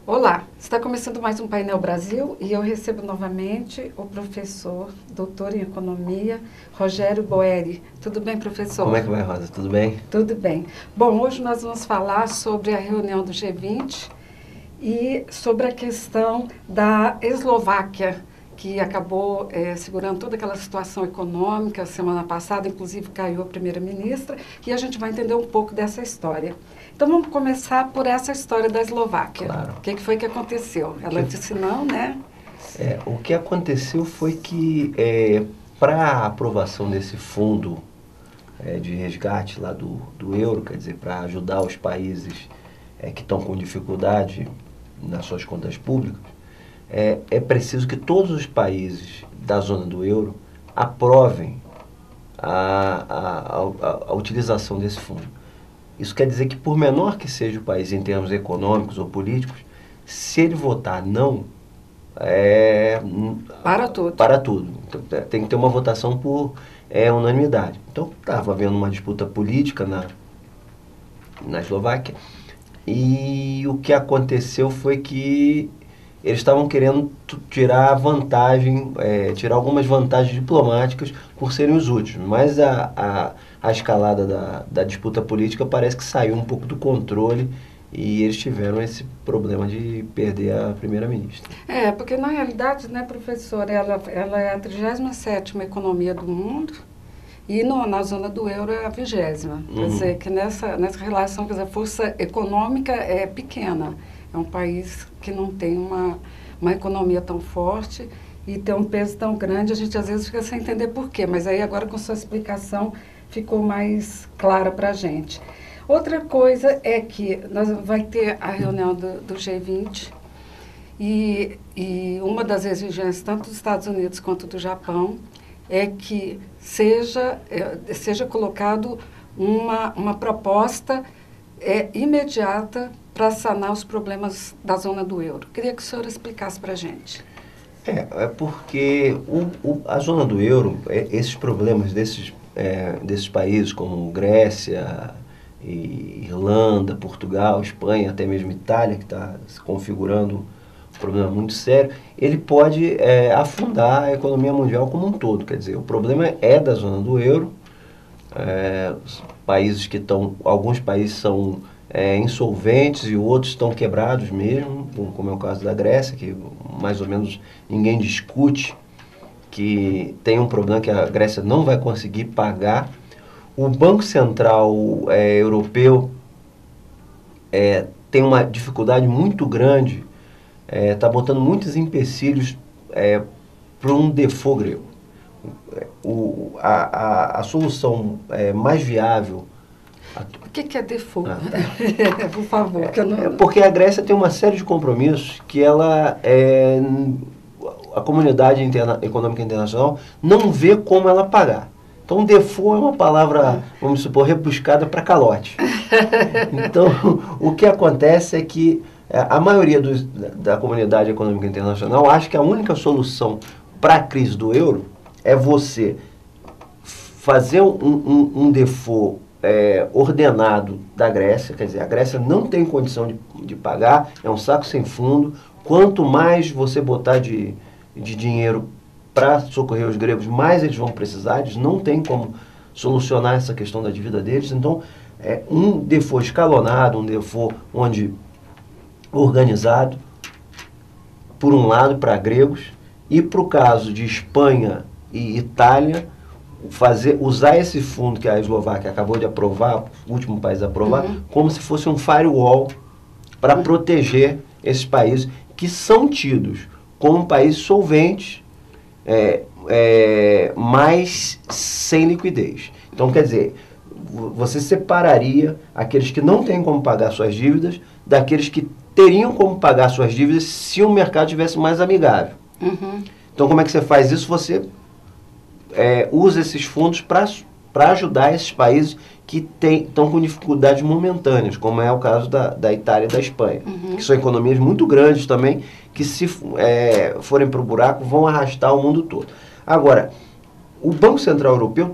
Olá, está começando mais um Painel Brasil e eu recebo novamente o professor, doutor em Economia, Rogério Boeri. Tudo bem, professor? Como é que vai, Rosa? Tudo bem? Tudo bem. Bom, hoje nós vamos falar sobre a reunião do G20 e sobre a questão da Eslováquia, que acabou segurando toda aquela situação econômica. Semana passada, inclusive, caiu a primeira-ministra, e a gente vai entender um pouco dessa história. Então, vamos começar por essa história da Eslováquia. Claro. O que foi que aconteceu? Ela disse não, né? O que aconteceu foi que, para a aprovação desse fundo de resgate lá do euro, quer dizer, para ajudar os países que estão com dificuldade nas suas contas públicas, é preciso que todos os países da zona do euro aprovem a utilização desse fundo. Isso quer dizer que, por menor que seja o país em termos econômicos ou políticos, se ele votar não, para tudo. Para tudo. Então, tem que ter uma votação por unanimidade. Então, estava havendo uma disputa política na Eslováquia, e o que aconteceu foi que eles estavam querendo tirar vantagem, tirar algumas vantagens diplomáticas por serem os últimos, mas a escalada da disputa política parece que saiu um pouco do controle e eles tiveram esse problema de perder a primeira-ministra. Porque na realidade, né, professora, ela é a 37ª economia do mundo e na zona do euro é a 20ª. Quer dizer, que nessa relação, quer dizer, a força econômica é pequena. É um país que não tem uma economia tão forte e tem um peso tão grande, a gente às vezes fica sem entender por quê, mas aí agora com sua explicação ficou mais clara para a gente. Outra coisa é que vai ter a reunião do G20 e uma das exigências tanto dos Estados Unidos quanto do Japão é que seja colocado uma proposta imediata para sanar os problemas da zona do euro. Queria que o senhor explicasse para a gente. Porque a zona do euro, esses problemas desses países como Grécia, Irlanda, Portugal, Espanha, até mesmo Itália, que está se configurando um problema muito sério, ele pode afundar a economia mundial como um todo. Quer dizer, o problema é da zona do euro. Os países alguns países são insolventes e outros estão quebrados mesmo, como é o caso da Grécia, que mais ou menos ninguém discute que tem um problema que a Grécia não vai conseguir pagar. O Banco Central Europeu tem uma dificuldade muito grande, está botando muitos empecilhos para um default grego. A solução mais viável... O que é default? Por favor. Porque a Grécia tem uma série de compromissos que a comunidade econômica internacional não vê como ela pagar. Então, default é uma palavra, vamos supor, rebuscada para calote. Então, o que acontece é que a maioria da comunidade econômica internacional acha que a única solução para a crise do euro é você fazer um default ordenado da Grécia. Quer dizer, a Grécia não tem condição de pagar, é um saco sem fundo. Quanto mais você botar de dinheiro para socorrer os gregos, mais eles vão precisar. Eles não têm como solucionar essa questão da dívida deles. Então, um default escalonado, um default organizado, por um lado, para gregos, e para o caso de Espanha e Itália, usar esse fundo que a Eslováquia acabou de aprovar, o último país a aprovar, como se fosse um firewall para proteger esses países que são tidos como países solventes, mas sem liquidez. Então, quer dizer, você separaria aqueles que não têm como pagar suas dívidas daqueles que teriam como pagar suas dívidas se o mercado tivesse mais amigável. Então, como é que você faz isso? Você usa esses fundos para para ajudar esses países que estão com dificuldades momentâneas, como é o caso da Itália e da Espanha, que são economias muito grandes também, que se forem para o buraco vão arrastar o mundo todo. Agora, o Banco Central Europeu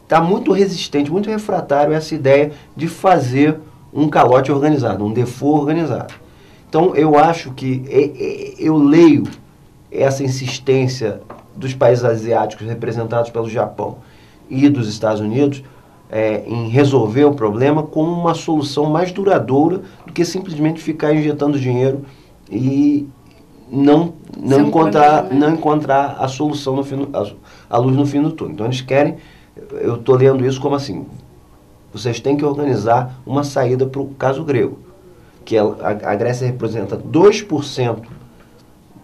está muito resistente, muito refratário a essa ideia de fazer um calote organizado, um default organizado. Então, eu acho que eu leio essa insistência dos países asiáticos representados pelo Japão e dos Estados Unidos em resolver o problema como uma solução mais duradoura do que simplesmente ficar injetando dinheiro e não encontrar a solução a luz no fim do túnel. Então eles querem, eu estou lendo isso como assim, vocês têm que organizar uma saída para o caso grego, que a Grécia representa 2%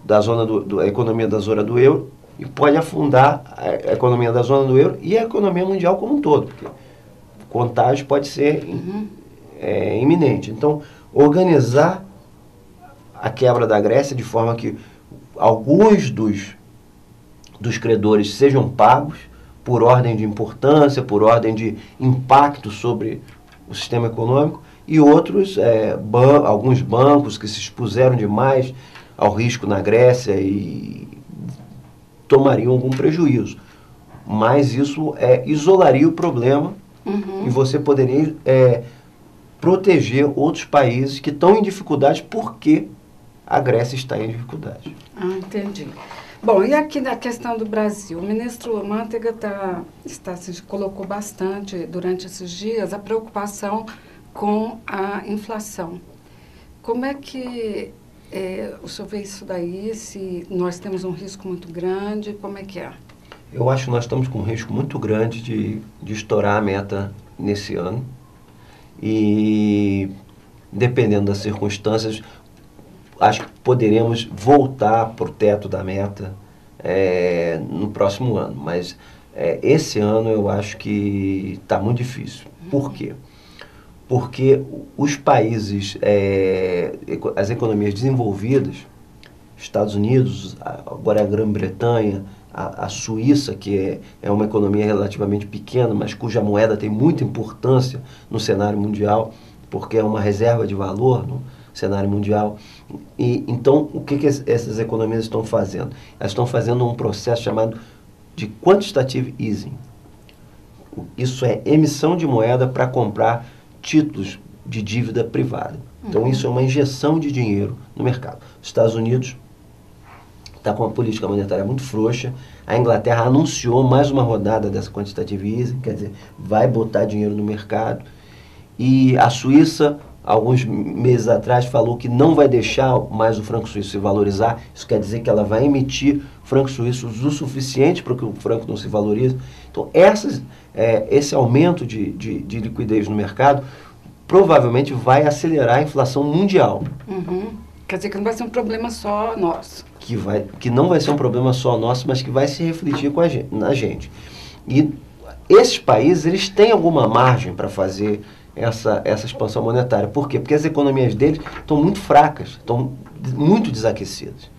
da da economia da zona do euro e pode afundar a economia da zona do euro e a economia mundial como um todo, porque o contágio pode ser iminente. Então, organizar a quebra da Grécia de forma que alguns dos credores sejam pagos por ordem de importância, por ordem de impacto sobre o sistema econômico, e outros, alguns bancos que se expuseram demais ao risco na Grécia e tomariam algum prejuízo. Mas isso isolaria o problema e você poderia proteger outros países que estão em dificuldade porque a Grécia está em dificuldade. Ah, entendi. Bom, e aqui na questão do Brasil, o ministro Mantega colocou bastante durante esses dias a preocupação com a inflação. Como é que o senhor vê isso daí? Se nós temos um risco muito grande, como é que é? Eu acho que nós estamos com um risco muito grande de estourar a meta nesse ano. E, dependendo das circunstâncias, acho que poderemos voltar para o teto da meta no próximo ano. Mas esse ano eu acho que está muito difícil. Por quê? Porque os países, as economias desenvolvidas, Estados Unidos, agora a Grã-Bretanha, a Suíça, que é uma economia relativamente pequena, mas cuja moeda tem muita importância no cenário mundial, porque é uma reserva de valor no cenário mundial. E, então, o que essas economias estão fazendo? Elas estão fazendo um processo chamado de quantitative easing. Isso é emissão de moeda para comprar títulos de dívida privada. Então, isso é uma injeção de dinheiro no mercado. Os Estados Unidos está com uma política monetária muito frouxa. A Inglaterra anunciou mais uma rodada dessa quantitative easing, quer dizer, vai botar dinheiro no mercado. E a Suíça, alguns meses atrás, falou que não vai deixar mais o franco suíço se valorizar. Isso quer dizer que ela vai emitir francos suíços o suficiente para que o franco não se valorize. Então, esse aumento de liquidez no mercado provavelmente vai acelerar a inflação mundial. Quer dizer que não vai ser um problema só nosso. Que não vai ser um problema só nosso, mas que vai se refletir na gente. E esses países, eles têm alguma margem para fazer essa expansão monetária. Por quê? Porque as economias deles estão muito fracas, estão muito desaquecidas.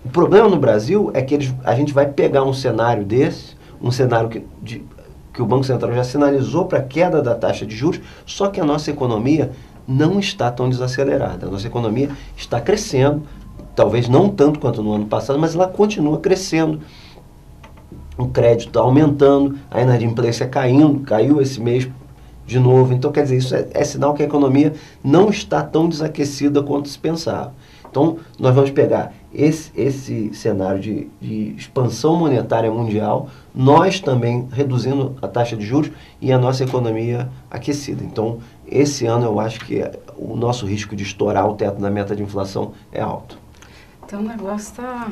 O problema no Brasil é que a gente vai pegar um cenário desse, um cenário que o Banco Central já sinalizou para a queda da taxa de juros, só que a nossa economia não está tão desacelerada. A nossa economia está crescendo, talvez não tanto quanto no ano passado, mas ela continua crescendo. O crédito está aumentando, a inadimplência caiu esse mês de novo. Então, quer dizer, isso é sinal que a economia não está tão desaquecida quanto se pensava. Então, nós vamos pegar esse cenário de expansão monetária mundial, nós também reduzindo a taxa de juros e a nossa economia aquecida. Então, esse ano eu acho que o nosso risco de estourar o teto da meta de inflação é alto. Então, o negócio está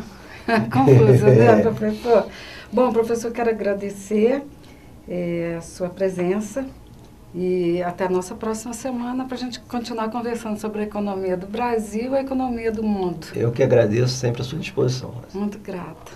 confuso, né, professor? Bom, professor, quero agradecer a sua presença. E até a nossa próxima semana para a gente continuar conversando sobre a economia do Brasil e a economia do mundo. Eu que agradeço, sempre à sua disposição. Muito grata.